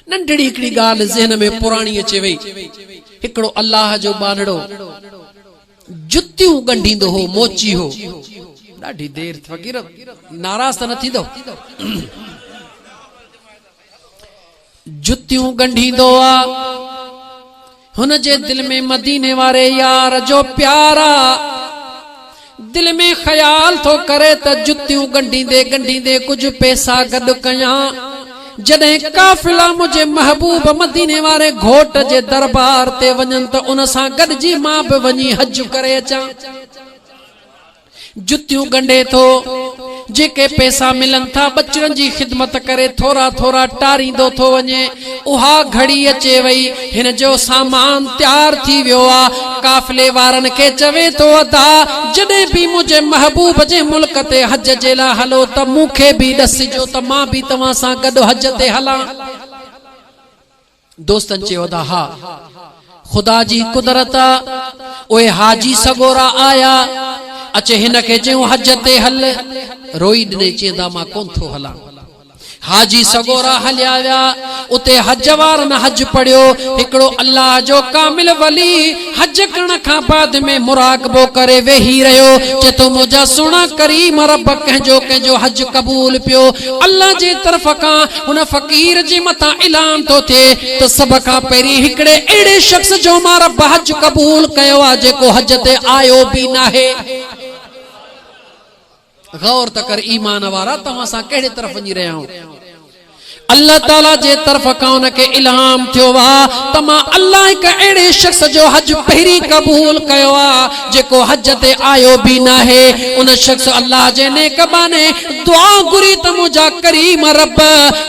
नंढड़ी हिकड़ी गाल ज़हन में पुराणी अचे वई। हिकड़ो अल्लाह जो बानड़ो जुतियूं गंढींदो हो, मोची हो। ॾाढी देर फ़कीर नाराज़ त न थींदो। जुतियूं गंढींदो आ, हुन जे दिल में मदीने वारे यार जो प्यारा, दिल में ख्याल थो करे त जुतियूं गंढींदे गंढींदे कुछ पैसा गॾु कयां। जॾहिं काफ़िला मुझे महबूब मदीने वारे घोट जे दरबार ते वञनि त उन सां गॾिजी मां बि वञी हज करे अचां। जुतियूं गंढे थो, जेके पैसा मिलन था बचड़न जी खिदमत करे थोड़ा थोड़ा टारींदो थो वञे। उहा घड़ी अचे वई, हिन जो सामान तैयार थी वियो आ। काफ़िले वारन के चवे तो अदा जॾहिं भी मुझे महबूब जे मुल्क ते हज जे लाइ हलो त मूंखे भी ॾसिजो त मां भी तव्हां सां गॾु हज ते हलां। दोस्तन चयो अदा हा, खुदा जी कुदरत आ। ओए हाजी सगोरा आया, अचे हिन के चयो हज ते हल। रोई ॾिने चेंदा मां कोन थो हलां। हाजी सगोरा हलिया विया, उते हज वारन हज पढ़ियो। हिकड़ो अल्लाह जो कामिल वली हज करण खां बाद में मुराकबो करे वेही रहियो। चए तो मुझा सुणा करीम रब कंहिंजो हज कबूल पियो। अल्लाह जे तरफ खां हुन फ़कीर जे मथां ऐलान तो थिए त सब खां पहिरीं हिकड़े अहिड़े शख्स जो मां रब हज कबूल कयो आ जेको हज ते आयो भी नाहे। गौर त कर ईमान वारा, तव्हां सां कहिड़े तरफ वञी रहिया आहियो। अल्लाह ताला जे तरफ खां उनके इल्हाम थियो आ त मां अल्लाह हिक अहिड़े शख्स जो हज पहिरीं कबूल कयो आ जेको हज ते आयो भी नाहे। उन शख्स अल्लाह जे नेक बाने दुआ घुरी त मुंहिंजा करीम रब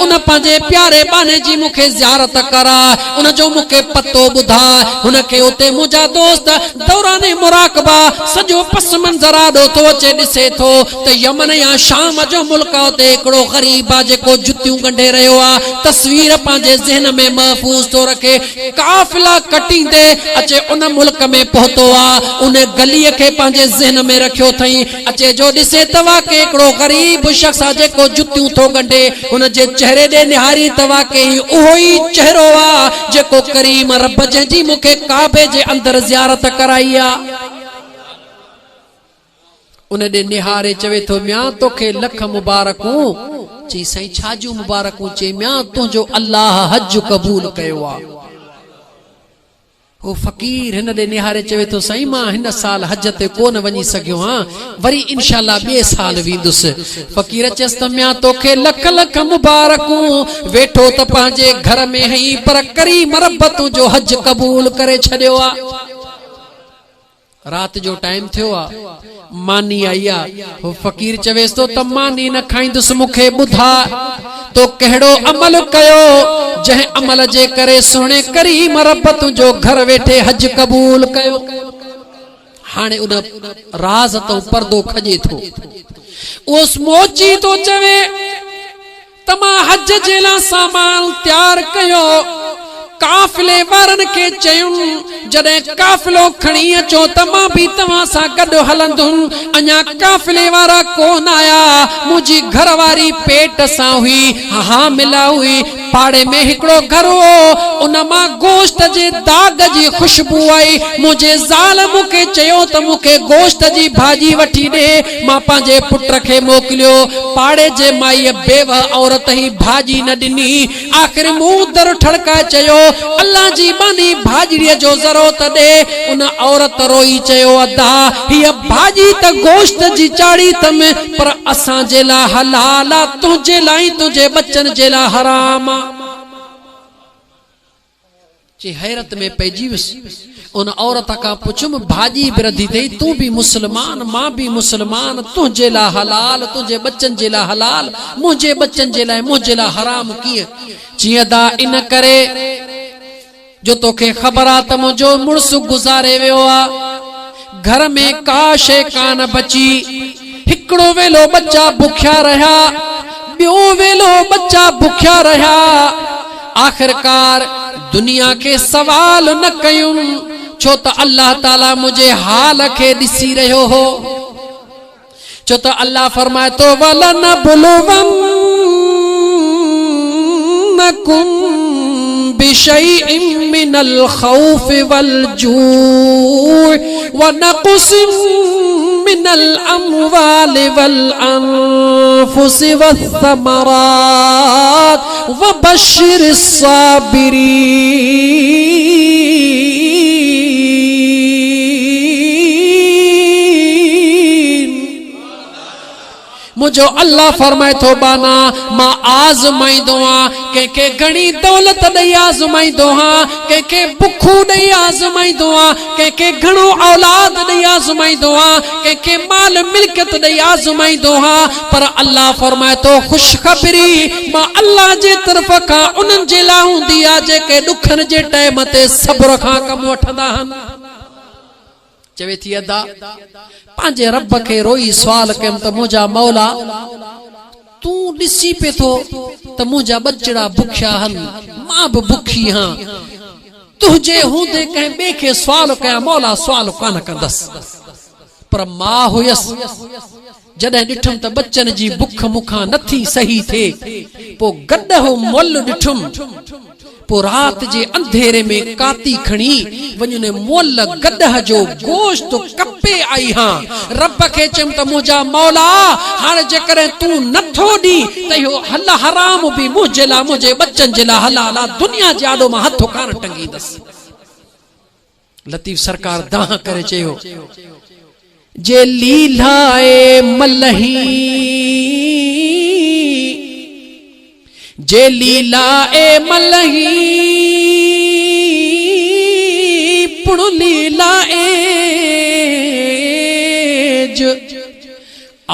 उन पंहिंजे प्यारे बाने जी मूंखे ज़ियारत करा, उन जो मूंखे पतो ॿुधा। हुनखे उते मुंहिंजा दोस्त दौराने मुराकबा सॼो पस मंज़र आॾो थो अचे, ॾिसे थो त यमन या शाम जो मुल्क उते हिकिड़ो ग़रीब आहे जेको जुतियूं गंढे रहियो आ। तस्वीर पंहिंजे ज़हन में महफूज़ थो रखे। काफ़िला कटींदे अचे उन मुल्क में पहुतो आ, उन गलीअ खे पंहिंजे ज़हन में रखियो अथई। अचे जो ॾिसे तव्हां के हिकिड़ो ग़रीब शख्स आहे जेको जुतियूं थो गंढे, हुन जे चेहरे ॾे निहारी तव्हां के उहो ई चेहरो आ जेको करीम रब जंहिंजी मूंखे काबे जे अंदर ज़ियारत कराई आ। उन ॾे निहारे चवे थो म्या तोखे लख मुबारकूं। चई साईं छाजू मुबारकूं? चई म्या तुंहिंजो अल्लाह हज कबूल कयो आ। वो फ़कीर हिन ॾे निहारे चवे थो साईं मां हिन साल हज ते कोन वञी सघियो हां, वरी इंशाअल्लाह ॿिए साल वेंदुसि। फ़कीर चयसि त म्या तोखे लख लख मुबारकूं, वेठो त पंहिंजे घर में हई पर करीम रब तुंहिंजो हज कबूल करे छॾियो आ। रात जो टाइम थियो आ, मानी आई आ। वो फ़कीर चवेस तो त मानी न खाईंदुसि, मूंखे ॿुधा तो कहिड़ो अमल कयो जंहिं अमल जे करे सोने करीम रब तुंहिंजो घर वेठे हज कबूल कयो। हाणे उन राज तो पर्दो खजे थो। उस मोची तो चवे त मां हज जे लाइ सामान तैयार कयो। काफ़िले वारन के चयुमि जॾहिं काफ़िलो खणी अचो त मां भी तव्हां सां गॾु हलंदुमि। अञा काफ़िले वारा कोन आया। मुंहिंजी घरवारी पेट सां हुई, हा मिला हुई। पाड़े में हिकिड़ो घर हो, उन मां गोश्त जे दाग जी खुशबू आई। मुंहिंजे ज़ाल मूंखे चयो त मूंखे गोश्त जी भाॼी वठी ॾे। मां पंहिंजे पुट खे मोकिलियो। पाड़े जे माईअ बेवा औरत ही भाॼी न ॾिनी। आख़िर मूं दर ठड़काए चयो अल्लाह जी बानी भाॼीअ जो ज़रूरत ॾे। उन औरत रोई चयो अदा हीअ भाॼी त गोश्त जी चाढ़ी तम, पर असां जे लाइ हलाल आ, तुंहिंजे लाइ तुंहिंजे बच्चन जे लाइ हराम आ। जी हैरत में पइजी वियुसि। उन औरत खां पुछुमि भाॼी बि रधी अथई, तूं भी मुस्लमान मां भी मुस्लमान, तुंहिंजे लाइ हलाल तुंहिंजे बच्चन जे लाइ हलाल, मुंहिंजे बच्चन जे लाइ मुंहिंजे लाइ हराम कीअं? जीअं दा इन करे जो तोखे ख़बर आ त मुंहिंजो मुड़ुसु गुज़ारे वियो आ, घर में का शइ कान बची। हिकिड़ो वेलो बच्चा बुखिया रहिया, ॿियो वेलो बच्चा बुखिया रहिया। आख़िरकार दुनिया के सवाल न कयूं छो त अल्लाह ताला मुझे हाल के ॾिसी रहियो हो। छो त अल्लाह फरमाए तो वलन बुलवन्नकुम बिशैइन मिनल खौफ वल जूअ व नक़्सिन मिनल अम्वाल वल अनफुस वस्समरात व बश्शिरिस साबिरीन। मुझो अल्लाह फरमाए थो बाना मां आज़माईंदो आहियां कंहिंखे घणी दौलत ॾेई आज़माईंदो आहियां, कंहिंखे बुखू ॾेई आज़माईंदो आहियां, कंहिंखे घणो औलाद ॾेई आज़माईंदो आहियां, कंहिंखे माल मिल्कियत ॾेई आज़माईंदो आहियां। पर अल्लाह फरमाए थो ख़ुशख़बरी मां अल्लाह जे तरफ़ खां उन्हनि जे लाइ हूंदी आहे जेके ॾुखनि जे टाइम ते सब्र खां कमु वठंदा आहिनि। चवे थी अदा पंहिंजे रब खे रोई सवाल कयमि त मुंहिंजा मौला तू ॾिसी पे थो त मुंहिंजा बचड़ा बुखिया आहिनि, मां बि बुखी आहियां, तुंहिंजे हूंदे कंहिं ॿिए खे सवाल कयां मौला सवाल कान कंदसि। पर मां हुयसि जॾहिं ॾिठुमि त बच्चनि जी बुख मूंखां नथी सही थिए, पोइ गॾु मोल ॾिठुमि, पोइ रात जे अंधेरे में काती खणी वञने मोल गॾह जो गोश्त कपे आई हां। रब खे चयमि त मुंहिंजा मौला हाणे जेकॾहिं तूं नथो ॾी त इहो हल हराम बि मुंहिंजे लाइ मुंहिंजे बच्चनि जे लाइ हलाल आहे, दुनिया जे आॾो मां हथ कान टंगींदसि। लतीफ़ सरकार दाह करे चयो जे लीलाए मलही जे लीला ए मलही पुण लीला एज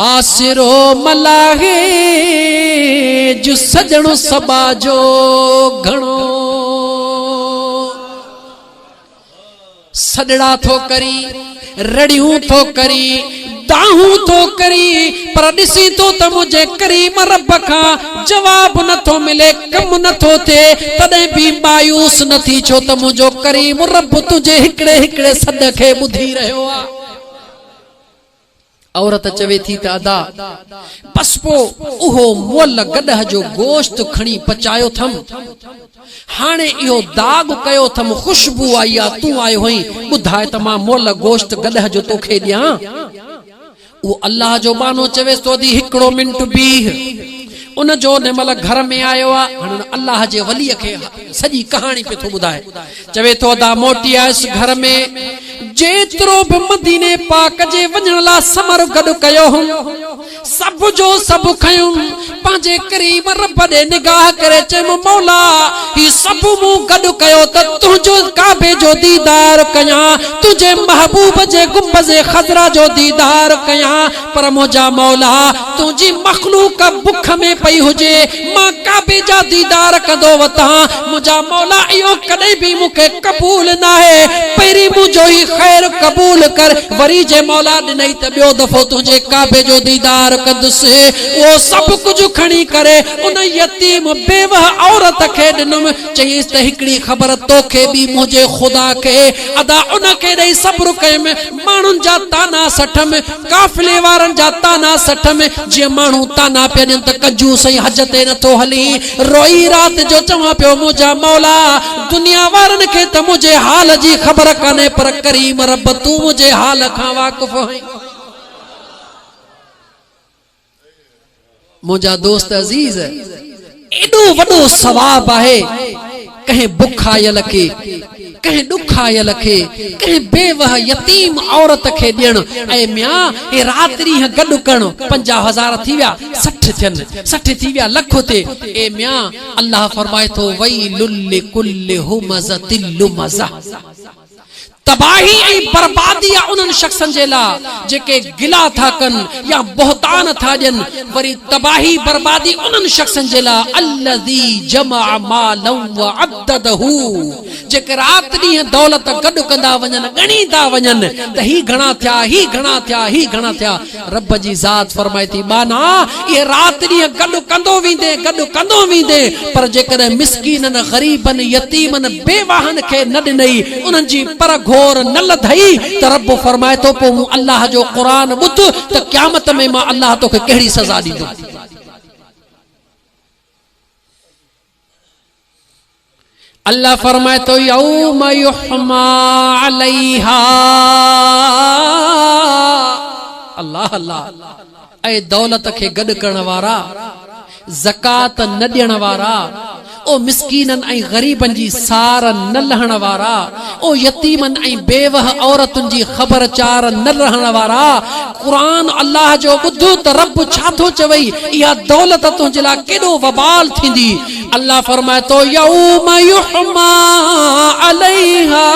आसिरो मलाहे जो सजणो सबा जो घणो सदड़ा थो करी रड़ियूं थो करी दाहूं थो करी पर ॾिसी तो त मुझे करीम रब खां जवाब नथो मिले, कम नथो थे, तॾहिं भी मायूस नथी छो त मुझो करीम रब तुझे हिकड़े हिकड़े सद खे ॿुधी रहियो आ। औरत चवे थी त अदा बस पो उहो मोल गॾह जो गोश्त खणी पचायो थम, हाणे इहो दाग कयो थम, खुशबू आई आ, तूं आयो हुई, ॿुधाए त मां मोल गोश्त गॾह जो तोखे ॾियां। वो अल्लाह जो बानो चवे तो दी हिकड़ो मिनट बीह, उन जो नेमल घर में आयो आ, अल्लाह जे वली खे सजी कहानी पे तो ॿुधाए। चवे तो अदा मोटी आयस घर में, जेतिरो भी मदीने पाक जे वञण ला समर गॾु कयो हुम, सब जो सब खयुम, पंहिंजे करीम रब ॾे निगाह करे चयमि मौला ही सब मूं गॾु कयो त तुंहिंजो काबे जो दीदार कयां, तुझे महबूब जे गुंबज़े खज़रा जो दीदार कयां, पर मुंहिंजा मौला तुंहिंजी मखलूक बुख में पई हुजे, मां काबे जा दीदार कंदो वतां, मुंहिंजा मौला इहो कॾहिं भी मूंखे कबूल न आहे, पहिरीं मुंहिंजो ही खैर कबूल कर, वरी जे मौला ॾिनई त ॿियो दफ़ो तुंहिंजे काबे जो दीदार कंदुसि। वो सब कुछ खणी करे उन यतीम बेवह औरत खे ॾिनुमि, चईंसि त हिकिड़ी ख़बर तोखे बि मुंहिंजे ख़ुदा खे अदा उन खे ॾेई सब्र कयमि, माण्हुनि जा ताना सठमि, काफ़िले वारनि जा ताना सठमि, जीअं माण्हू ताना पिया ॾियनि त कजू सही हज ते नथो हली, रोई रात जो चवां पियो मुंहिंजा मौला दुनिया वारनि खे त मुंहिंजे हाल जी ख़बर कान्हे, पर करीम रब तूं मुंहिंजे हाल खां वाक़ुफ़ आहीं। मुझा दोस्त अजीज एडो वडो सवाब है कहीं बुखायल के, कहीं दुखायल के, कहीं बेवह यतीम औरत के ॾियण, ऐ मियां ए रात्रि गॾु करणो, 50,000 थी विया, 60 थियन, 60 थी विया लख थे, ए मियां अल्लाह फरमाए थो वैलुल लिकुल्लि हुमज़तिल लुमज़ा, तबाही ऐं बर्बादी आहे उन्हनि शख्सनि जे लाइ जेके गिला था कनि या बहतान था ॾियनि, वरी तबाही बर्बादी उन्हनि शख्सनि जे लाइ अल्लज़ी जमा मालन व अद्ददहू, जेके राति ॾींहं दौलत गॾु कंदा वञनि, ॻणींदा वञनि त ही घणा थिया, ही घणा थिया, ही घणा थिया। रब जी ज़ात फरमाए थी बाना इहे राति ॾींहं गॾु कंदो वेंदे, गॾु कंदो वेंदे, पर जेकॾहिं मिसकीननि ग़रीबनि यतीमनि बेवाहनि खे न ॾिनई, उन्हनि जी पर घोर न लधई त रब फरमाए थो पोइ मूं अल्लाह जो क़ुरान ॿुध त क़यामत में मां अल्लाह तोखे कहिड़ी सज़ा ॾींदुमि। अल्लाह फरमाए तो यौम युहमा अलैहा। अल्लाह अल्लाह। ऐ दौलत के गड करण वारा, ज़कात न ॾियण वारा, ओ मिस्कीनन ऐं गरीबन जी सार न लहण वारा, ओ यतीमन ऐं बेवह औरतुन जी ख़बर चार न रहण वारा, कुरान अल्लाह जो ॿुधो त रब छा थो चवई, इहा दौलत तुंहिंजे लाइ केॾो वबाल थींदी। अल्लाह फरमाए तो यौम युहमा अलैहा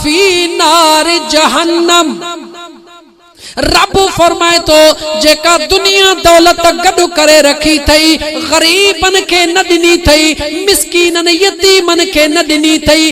फी नार जहन्नम। रब फरमाए तो जेका दुनिया दौलत गॾु करे रखी थई, गरीबन के न ॾिनी थई, मिस्कीनन यतीमन के न ॾिनी थई,